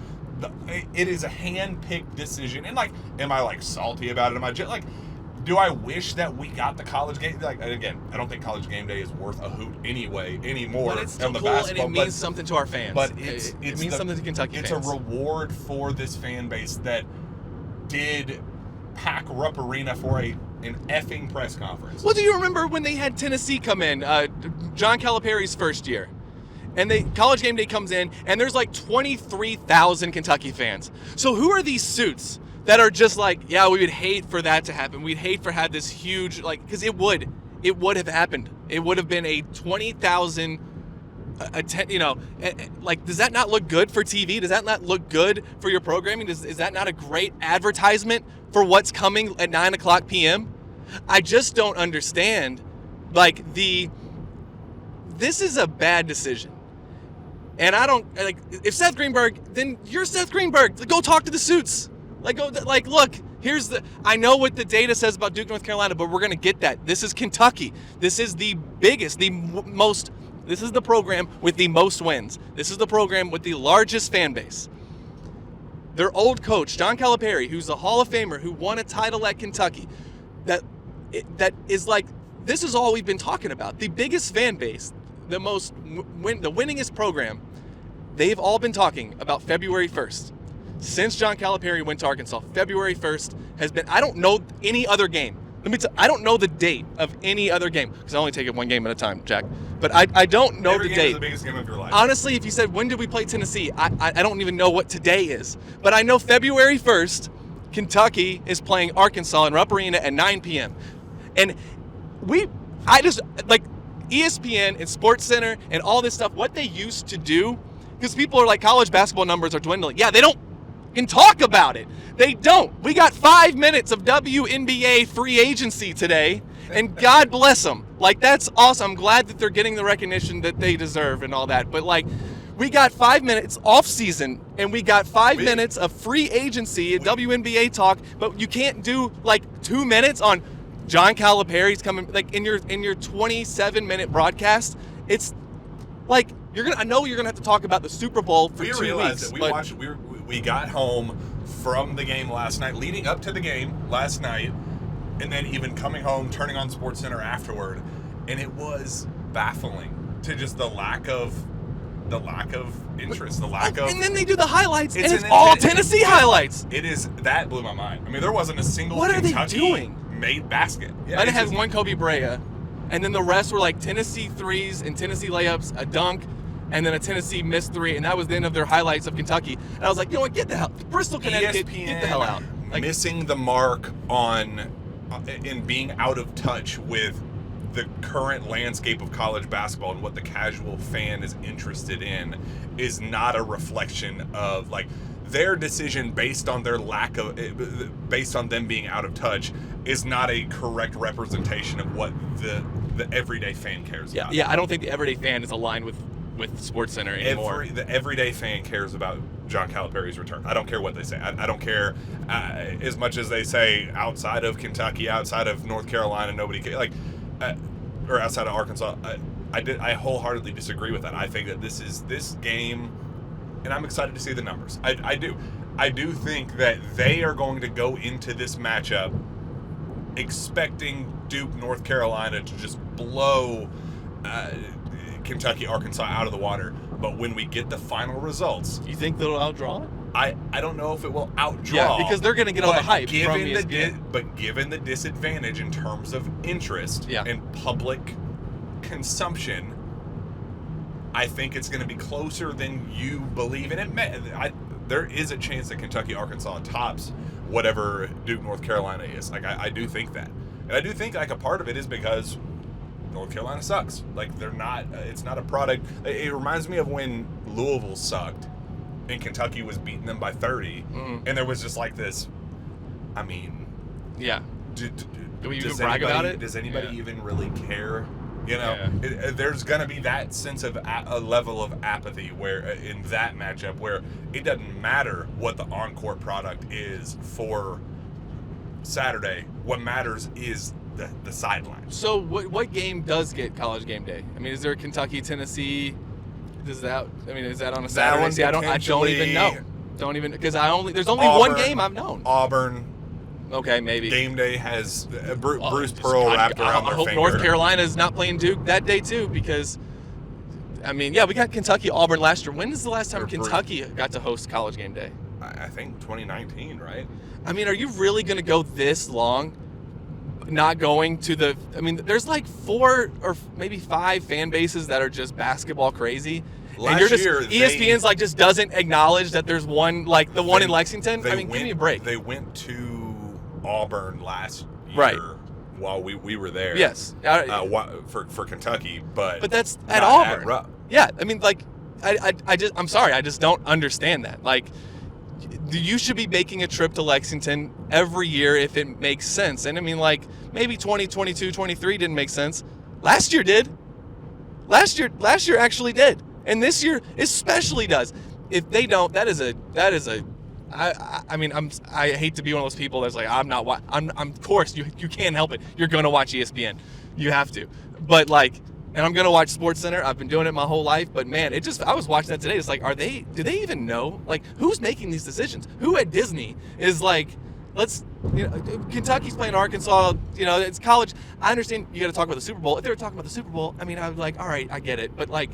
It is a hand-picked decision. And am I salty about it? Am I just do I wish that we got the college game? Again, I don't think College Game Day is worth a hoot anymore. But it's still cool, and it means something to our fans. But it means something to Kentucky fans. It's a reward for this fan base that did pack Rupp Arena for a an effing press conference. Well, do you remember when they had Tennessee come in, John Calipari's first year? And College Game Day comes in, and there's like 23,000 Kentucky fans. So who are these suits that are just like, yeah, we would hate for that to happen. We'd hate for have this huge, like, because it would have happened. It would have been a 20,000, like, does that not look good for TV? Does that not look good for your programming? Is that not a great advertisement for what's coming at 9 o'clock p.m.? I just don't understand, like, this is a bad decision. And I don't, like, if Seth Greenberg, then you're Seth Greenberg. Go talk to the suits. Look, I know what the data says about Duke, North Carolina, but we're going to get that. This is Kentucky. This is the biggest, this is the program with the most wins. This is the program with the largest fan base. Their old coach, John Calipari, who's a Hall of Famer, who won a title at Kentucky, that is like, this is all we've been talking about. The biggest fan base, the winningest program, they've all been talking about February 1st. Since John Calipari went to Arkansas, February 1st has been, I don't know any other game. I don't know the date of any other game, because I only take it one game at a time, Jack. But I don't know the date. Every game is the biggest game of your life. Honestly, if you said, when did we play Tennessee? I don't even know what today is. But I know February 1st, Kentucky is playing Arkansas in Rupp Arena at 9 p.m. And ESPN and SportsCenter and all this stuff, what they used to do, because people are like, college basketball numbers are dwindling. Yeah, they don't can talk about it. They don't. We got 5 minutes of WNBA free agency today, and God bless them. Like, that's awesome. I'm glad that they're getting the recognition that they deserve and all that. But, like, we got 5 minutes off season, and we got 5 minutes of free agency and WNBA talk, but you can't do, like, 2 minutes on John Calipari's coming, like, in your 27-minute broadcast. It's like, I know you're gonna have to talk about the Super Bowl for 2 weeks. We realized that we got home from the game last night, leading up to the game last night, and then even coming home, turning on SportsCenter afterward, and it was baffling to just the lack of interest, and then they do the highlights, and it's all Tennessee highlights. That blew my mind. I mean, there wasn't a single Kentucky made basket. Yeah, it has one Kobe Brea, and then the rest were like Tennessee threes and Tennessee layups, a dunk, and then a Tennessee missed three, and that was the end of their highlights of Kentucky. And I was like, you know what, get the hell, Bristol, Connecticut, ESPN get the hell out. Like, missing the mark in being out of touch with the current landscape of college basketball and what the casual fan is interested in is not a reflection of, like, their decision based on their based on them being out of touch is not a correct representation of what the everyday fan cares about. Yeah, I don't think the everyday fan is aligned with SportsCenter anymore. The everyday fan cares about John Calipari's return. I don't care what they say. I don't care as much as they say outside of Kentucky, outside of North Carolina, nobody cares. Like, or outside of Arkansas. I wholeheartedly disagree with that. I think that this game, and I'm excited to see the numbers. I do think that they are going to go into this matchup expecting Duke, North Carolina to just blow Kentucky, Arkansas out of the water. But when we get the final results, you think they'll outdraw it? I don't know if it will outdraw. Yeah, because they're going to get all the hype from ESPN. But given the disadvantage in terms of interest and public consumption, I think it's going to be closer than you believe. And there is a chance that Kentucky, Arkansas tops whatever Duke, North Carolina is. Like, I do think that. And I do think, like, a part of it is because North Carolina sucks. Like, they're not, it's not a product. It reminds me of when Louisville sucked and Kentucky was beating them by 30. Mm-hmm. And there was just like this, I mean. Yeah. Do we even brag about it? Does anybody even really care? You know, there's going to be that sense of a level of apathy where in that matchup where it doesn't matter what the on-court product is for Saturday. What matters is the sideline. So what game does get College Game Day? I mean, is there Kentucky, Tennessee? Is that on a Saturday? See, I don't even know. Because there's only one game I've known. Auburn. Okay, maybe. Game Day has Bruce Pearl wrapped around their finger. I hope North Carolina is not playing Duke that day too, because, I mean, we got Kentucky, Auburn last year. When is the last time Kentucky got to host College Game Day? I think 2019, right? I mean, are you really going to go this long? not going to the. I mean, there's like 4 or maybe 5 fan bases that are just basketball crazy. Last year, ESPN's like just doesn't acknowledge that there's one, like the one in Lexington. I mean, give me a break. They went to Auburn last year. Right. While we were there. Yes. For Kentucky, but that's at Auburn. At yeah. I mean, like, I'm sorry. I just don't understand that. Like, you should be making a trip to Lexington every year if it makes sense. And I mean, like, maybe 2022, 23 didn't make sense. Last year did. Last year actually did. And this year especially does. If they don't, that is a. I mean, I hate to be one of those people that's like, I'm of course, you can't help it. You're going to watch ESPN. You have to. But, like, and I'm going to watch SportsCenter. I've been doing it my whole life. But, man, I was watching that today. It's like, do they even know? Like, who's making these decisions? Who at Disney is like, Kentucky's playing Arkansas, it's college. I understand you got to talk about the Super Bowl. If they were talking about the Super Bowl, I mean, I was like, all right, I get it. But, like,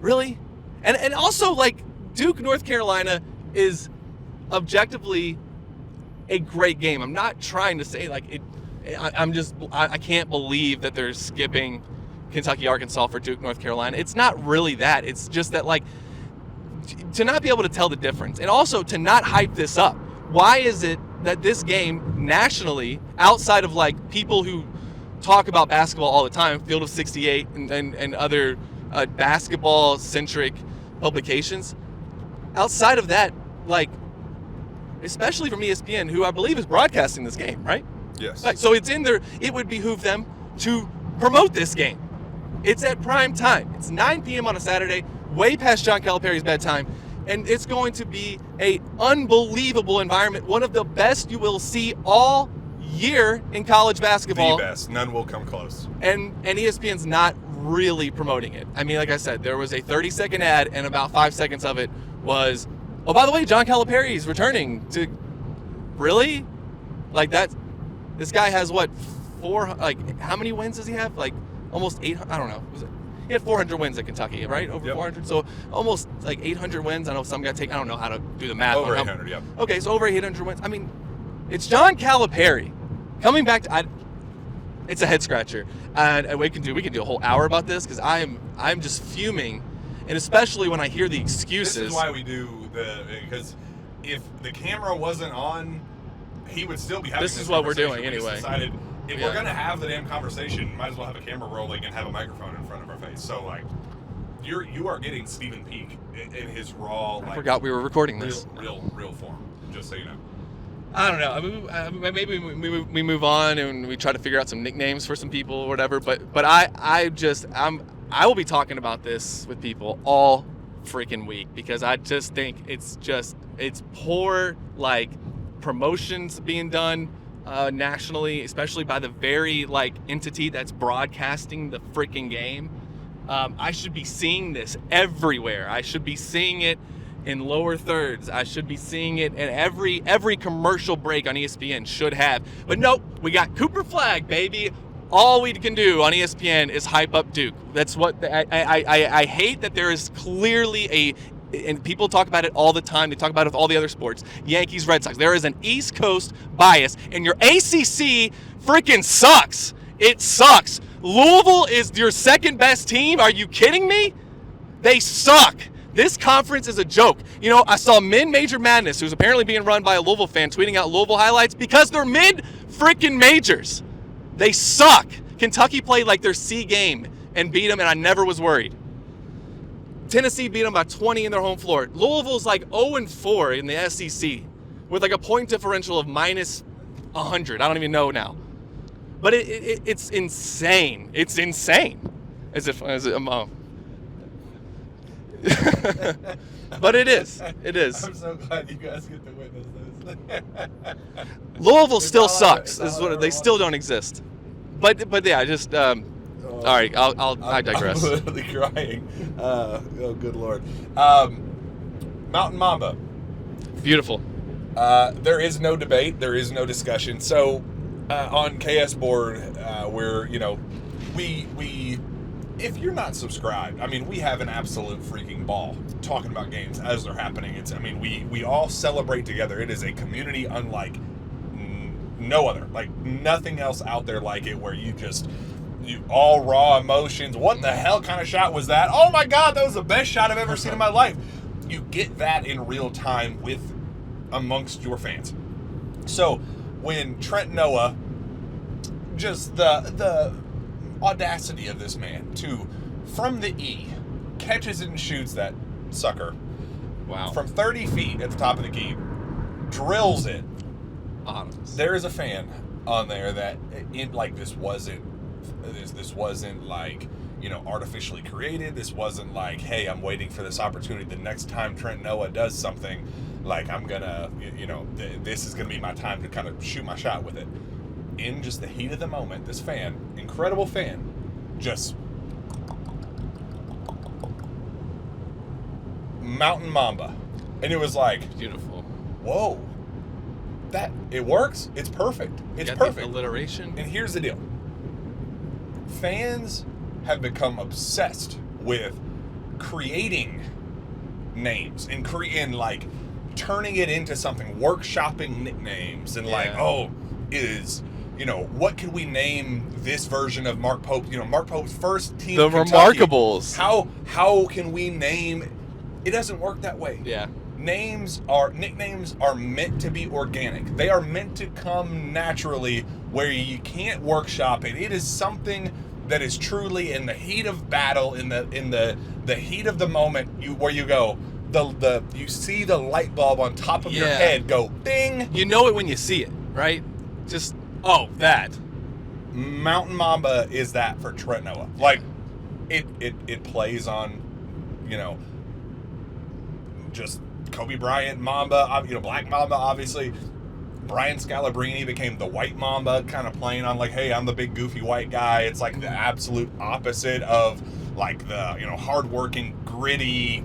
really? And also, like, Duke, North Carolina is objectively a great game. I'm not trying to say like it. I can't believe that they're skipping Kentucky, Arkansas for Duke, North Carolina. It's not really that. It's just that, like, to not be able to tell the difference, and also to not hype this up. Why is it that this game nationally, outside of like people who talk about basketball all the time, Field of 68 and other basketball centric publications, outside of that, like, especially from ESPN, who I believe is broadcasting this game, right? Yes. Like, so it's in there. It would behoove them to promote this game. It's at prime time. It's 9 p.m. on a Saturday, way past John Calipari's bedtime, and it's going to be an unbelievable environment, one of the best you will see all year in college basketball. The best. None will come close. And ESPN's not really promoting it. I mean, like I said, there was a 30-second ad, and about 5 seconds of it was, oh, by the way, John Calipari is returning to. Really? Like that? This guy has what? How many wins does he have? Like almost 800. I don't know. He had 400 wins at Kentucky, right? Over 400. So almost like 800 wins. I know some guy I don't know how to do the math. Over 800, yeah. Okay, so over 800 wins. I mean, it's John Calipari coming back to. It's a head scratcher, and we can do a whole hour about this because I'm just fuming. And especially when I hear the excuses. This is why we do because if the camera wasn't on, he would still be having this is what we're doing anyway. Decided if we're going to have the damn conversation, might as well have a camera rolling and have a microphone in front of our face. So, like, you are getting Steven Peake in his raw, like, I forgot we were recording this. Real form, just so you know. I don't know. I mean, maybe we move on and we try to figure out some nicknames for some people or whatever. But I will be talking about this with people all freaking week because I just think it's poor, like, promotions being done nationally, especially by the very, like, entity that's broadcasting the freaking game. I should be seeing this everywhere. I should be seeing it in lower thirds. I should be seeing it in every commercial break on ESPN should have. But nope, we got Cooper Flag, baby. All we can do on ESPN is hype up Duke. That's what I hate that there is clearly and people talk about it all the time. They talk about it with all the other sports. Yankees, Red Sox. There is an East Coast bias, and your ACC freaking sucks. It sucks. Louisville is your second best team. Are you kidding me? They suck. This conference is a joke. I saw Mid-Major Madness, who's apparently being run by a Louisville fan, tweeting out Louisville highlights because they're mid-freaking majors. They suck. Kentucky played like their C game and beat them, and I never was worried. Tennessee beat them by 20 in their home floor. Louisville's like 0-4 in the SEC with like a point differential of minus 100. I don't even know now. But it's insane. It's insane. But it is. It is. I'm so glad you guys get to witness this. Louisville still sucks. They still don't exist. But yeah, just all right. I digress. I'm literally crying. Oh, good Lord. Mountain Mamba. Beautiful. There is no debate. There is no discussion. So on KS board, we're we. If you're not subscribed, I mean, we have an absolute freaking ball talking about games as they're happening. We all celebrate together. It is a community unlike no other. Like, nothing else out there like it, where you all raw emotions. What the hell kind of shot was that? Oh my God, that was the best shot I've ever seen in my life. You get that in real time amongst your fans. So when Trent Noah, just the audacity of this man to, from the E, catches it and shoots that sucker. Wow. From 30 feet at the top of the key, drills it. Honest. There is a fan on there that this wasn't like, artificially created. This wasn't like, hey, I'm waiting for this opportunity. The next time Trent Noah does something, like, I'm gonna, this is gonna be my time to kind of shoot my shot with it. In just the heat of the moment, this fan, incredible fan, just Mountain Mamba. And it was like, beautiful. Whoa. It works. It's perfect. It's perfect. The alliteration. And here's the deal. Fans have become obsessed with creating names and turning it into something, workshopping nicknames, and what could we name this version of Mark Pope? Mark Pope's first team. The Kentucky. Remarkables. How can we name? It doesn't work that way. Yeah. Nicknames are meant to be organic. They are meant to come naturally, where you can't workshop it. It is something that is truly in the heat of battle, in the heat of the moment, where you go, you see the light bulb on top of your head go ding. You know it when you see it, right? Just that. Mountain Mamba is that for Trent Noah. Like, it plays on, just Kobe Bryant Mamba, Black Mamba, obviously. Brian Scalabrine became the White Mamba, kind of playing on like, hey, I'm the big goofy white guy. It's like the absolute opposite of like the, hardworking, gritty,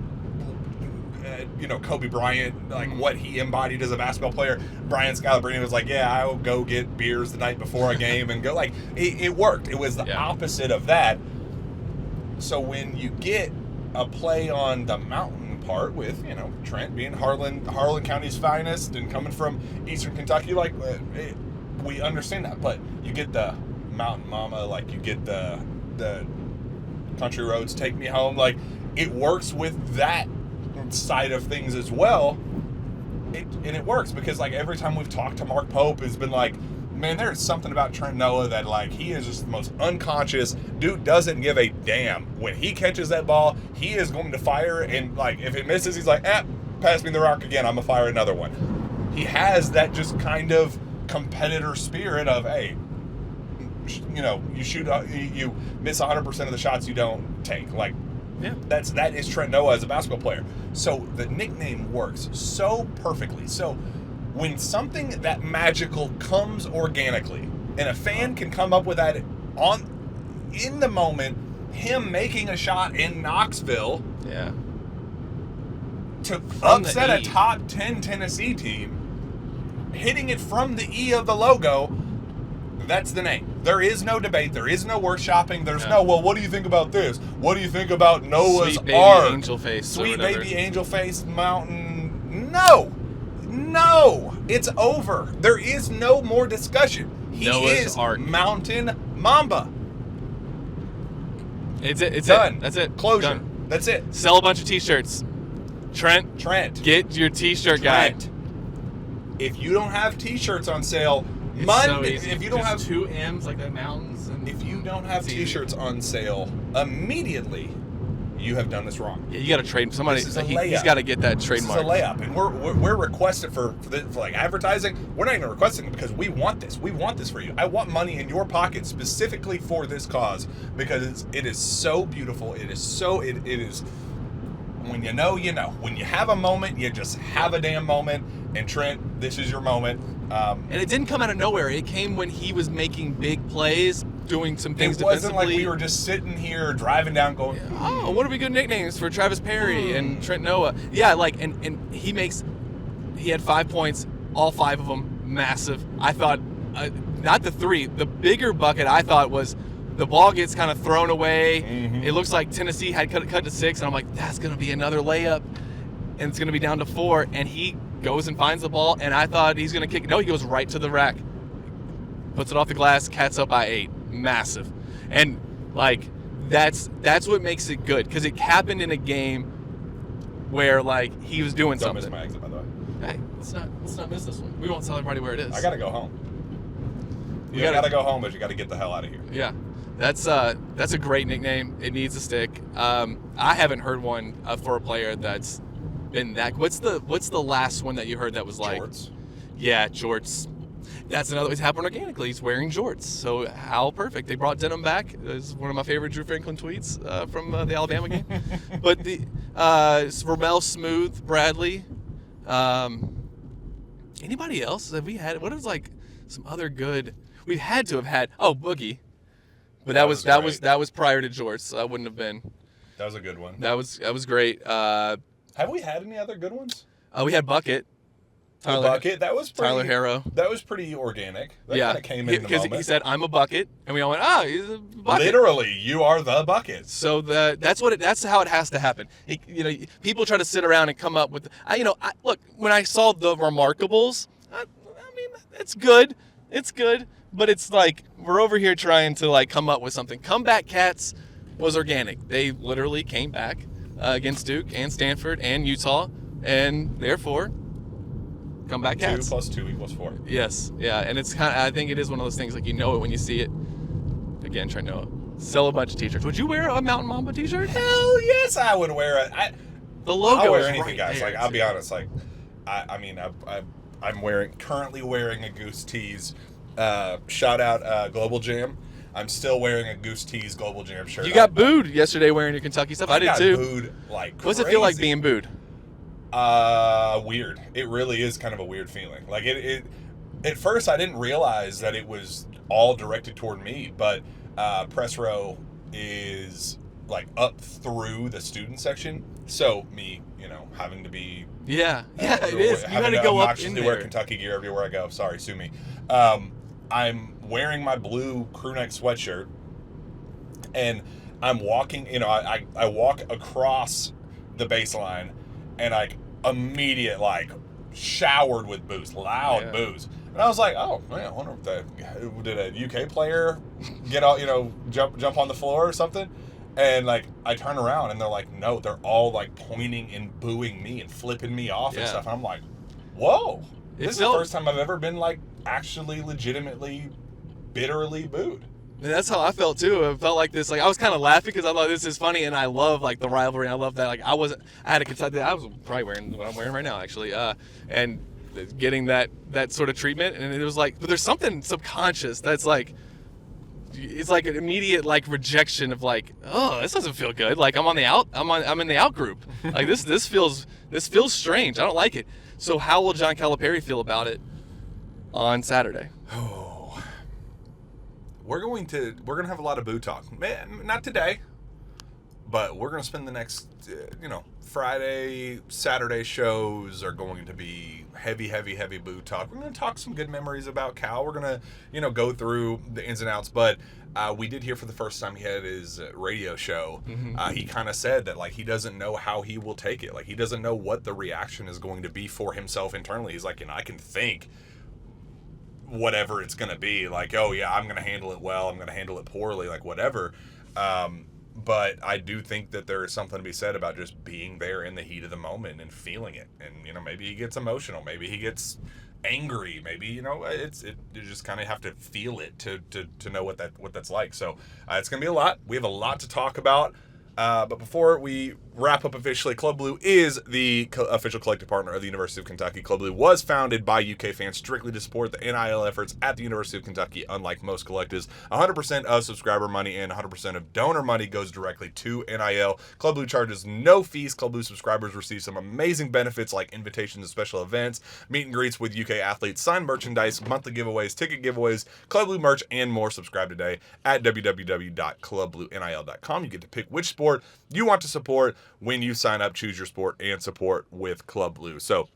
Kobe Bryant, like what he embodied as a basketball player. Brian Scalabrine was like, yeah, I'll go get beers the night before a game and go, like, it worked. It was the opposite of that. So when you get a play on the mountain part with, Trent being Harlan County's finest and coming from Eastern Kentucky, like, we understand that. But you get the Mountain Mama, like, you get the Country Roads Take Me Home, like, it works with that side of things as well. It works because, like, every time we've talked to Mark Pope, has been like, man, there's something about Trent Noah that, like, he is just the most unconscious dude, doesn't give a damn. When he catches that ball, he is going to fire, and, like, if it misses, he's like, pass me the rock again, I'm gonna fire another one. He has that just kind of competitor spirit of, hey, you shoot, you miss 100% of the shots you don't take. Like, that is Trent Noah as a basketball player. So the nickname works so perfectly. So when something that magical comes organically, and a fan can come up with that in the moment, him making a shot in Knoxville to upset a top 10 Tennessee team, hitting it from the E of the logo, that's the name. There is no debate. There is no workshopping. There's no, well, what do you think about this? What do you think about Noah's Sweet baby arc? angel face. Sweet baby angel face mountain. No, it's over. There is no more discussion. He Noah's is Ark. Mountain Mamba. It's done. That's it. Closure. Done. That's it. Sell a bunch of t-shirts. Trent. Get your t-shirt guy. If you don't have t-shirts on sale, It's Monday. so easy. If you don't have 2 M's like the mountains. If you don't have t-shirts on sale immediately, you have done this wrong. Yeah, you got to trade somebody. This is a He's got to get that trademark. This is a layup, and we're requested for like advertising. We're not even requesting it because we want this. We want this for you. I want money in your pocket specifically for this cause because it is so beautiful. It is so it is. When you know, you know. When you have a moment, you just have a damn moment. And Trent, this is your moment. And it didn't come out of nowhere. It came when he was making big plays, doing some things defensively. It wasn't like we were just sitting here driving down going, oh, what are we good nicknames for Travis Perry and Trent Noah? Yeah, like, and he had 5 points, all 5 of them massive. I thought, not the 3, the bigger bucket I thought was the ball gets kind of thrown away. Mm-hmm. It looks like Tennessee had cut to 6, and I'm like, that's going to be another layup, and it's going to be down to 4, and he goes and finds the ball, and I thought he's going to kick. No, he goes right to the rack, puts it off the glass, Cats up by 8. Massive. And, like, that's what makes it good, because it happened in a game where, like, he was doing Don't something. miss my exit, by the way. Hey, let's not miss this one. We won't tell everybody where it is. I gotta go home. You gotta go home, but you gotta get the hell out of here. Yeah, that's a great nickname. It needs to stick. I haven't heard one for a player that's been that. What's the last one that you heard that was like? Jorts. Yeah, jorts. That's another. It's happened organically. He's wearing jorts. So how perfect. They brought denim back. It's one of my favorite Drew Franklin tweets from the Alabama game. But the Ramel Smooth, Bradley. Anybody else? Have we had? What is like some other good? We had to have had. Oh, Boogie. But that was prior to jorts. So that wouldn't have been. That was a good one. That was great. Have we had any other good ones? We had Bucket. Bucket. That was pretty, Tyler Harrow. That was pretty organic. That kind of came in the moment. He said, "I'm a bucket," and we all went, "Oh, he's a bucket." Literally, you are the bucket. So that's how it has to happen. People try to sit around and come up with. Look, when I saw the Remarkables, I mean, it's good, but it's like we're over here trying to like come up with something. Comeback Cats was organic. They literally came back against Duke and Stanford and Utah, and therefore. Comeback Cats. 2 + 2 = 4. Yes, yeah, and it's kind of. I think it is one of those things like you know it when you see it. Again, try to sell a bunch of T-shirts. Would you wear a Mountain Mamba T-shirt? Hell yes, I would wear it. The logo I'll wear is anything, right guys. there, Like I'll be too. honest. Like I'm currently wearing a Goose Tees. Shout out Global Jam. I'm still wearing a Goose Tees Global Jam shirt. You got booed yesterday wearing your Kentucky stuff. I did too. Booed like crazy. What does it feel like being booed? Weird. It really is kind of a weird feeling. Like it at first I didn't realize that it was all directed toward me, but press row is like up through the student section. So me, having to be it is. You had to go up in there. Wear Kentucky gear everywhere I go. Sorry, sue me. I'm wearing my blue crew neck sweatshirt, and I'm walking. I walk across the baseline. And immediate showered with booze, loud booze. And I was like, oh man, I wonder if did a UK player get out, jump on the floor or something. And I turn around and they're like, no, they're all pointing and booing me and flipping me off and stuff. And I'm like, whoa, this is the first time I've ever been actually legitimately bitterly booed. And that's how I felt too. It felt like this. I was kind of laughing because I thought this is funny, and I love the rivalry. And I love that. I had a Kentucky. I was probably wearing what I'm wearing right now, actually. And getting that sort of treatment, and it was but there's something subconscious that's it's an immediate rejection of oh, this doesn't feel good. I'm on the out. I'm in the out group. This feels strange. I don't like it. So how will John Calipari feel about it on Saturday? We're gonna have a lot of boo talk. Man, not today, but we're gonna spend the next, Friday, Saturday shows are going to be heavy boo talk. We're gonna talk some good memories about Cal. We're gonna, go through the ins and outs. But we did hear for the first time he had his radio show. Mm-hmm. He kind of said that he doesn't know how he will take it. He doesn't know what the reaction is going to be for himself internally. He's like, I can think. Whatever it's going to be, oh yeah, I'm going to handle it well, I'm going to handle it poorly, whatever. But I do think that there is something to be said about just being there in the heat of the moment and feeling it. And, maybe he gets emotional, maybe he gets angry, maybe, you just kind of have to feel it to know what that's like. So it's going to be a lot. We have a lot to talk about. But before we wrap up officially, Club Blue is the official collective partner of the University of Kentucky. Club Blue was founded by UK fans strictly to support the NIL efforts at the University of Kentucky. Unlike most collectives, 100% of subscriber money and 100% of donor money goes directly to NIL. Club Blue charges no fees. Club Blue subscribers receive some amazing benefits like invitations to special events, meet and greets with UK athletes, signed merchandise, monthly giveaways, ticket giveaways, Club Blue merch, and more. Subscribe today at www.clubbluenil.com. You get to pick which sport you want to support when you sign up, choose your sport, and support with Club Blue. So,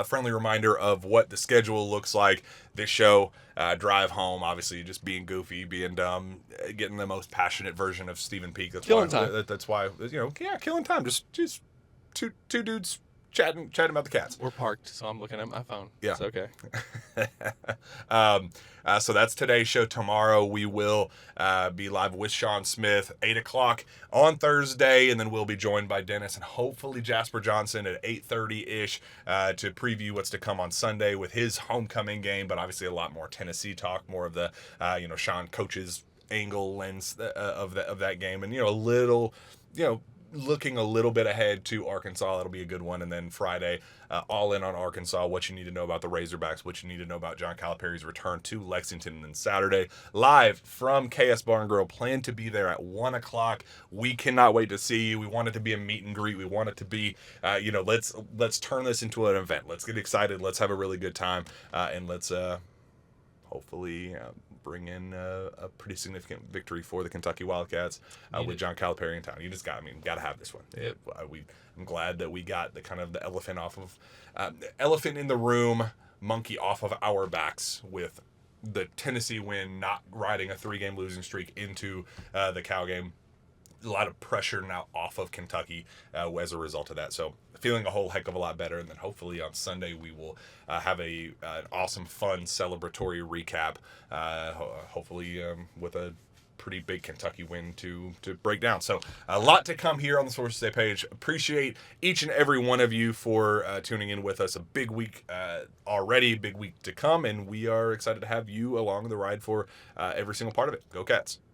friendly reminder of what the schedule looks like. This show, drive home, obviously just being goofy, being dumb, getting the most passionate version of Steven Peake. Killing time. That's why, killing time. Just two dudes chatting about the Cats. We're parked, so I'm looking at my phone. Yeah. It's okay. So that's today's show. Tomorrow we will be live with Sean Smith, 8 o'clock on Thursday, and then we'll be joined by Dennis and hopefully Jasper Johnson at 8:30-ish to preview what's to come on Sunday with his homecoming game, but obviously a lot more Tennessee talk, more of the, Sean coach's angle lens of that game, and, a little, looking a little bit ahead to Arkansas. That'll be a good one. And then Friday, all in on Arkansas, what you need to know about the Razorbacks, what you need to know about John Calipari's return to Lexington. And then Saturday, live from KS Bar and Grill. Plan to be there at 1 o'clock. We cannot wait to see you. We want it to be a meet and greet. We want it to be, let's turn this into an event. Let's get excited. Let's have a really good time. And let's hopefully bring in a pretty significant victory for the Kentucky Wildcats with John Calipari in town. You just got to have this one. Yep. I'm glad that we got the kind of the elephant in the room, monkey off of our backs with the Tennessee win, not riding a 3-game losing streak into the Cal game. A lot of pressure now off of Kentucky as a result of that. So feeling a whole heck of a lot better. And then hopefully on Sunday we will have an awesome, fun, celebratory recap. Hopefully with a pretty big Kentucky win to break down. So a lot to come here on the Sources Say page. Appreciate each and every one of you for tuning in with us. A big week already, big week to come, and we are excited to have you along the ride for every single part of it. Go Cats.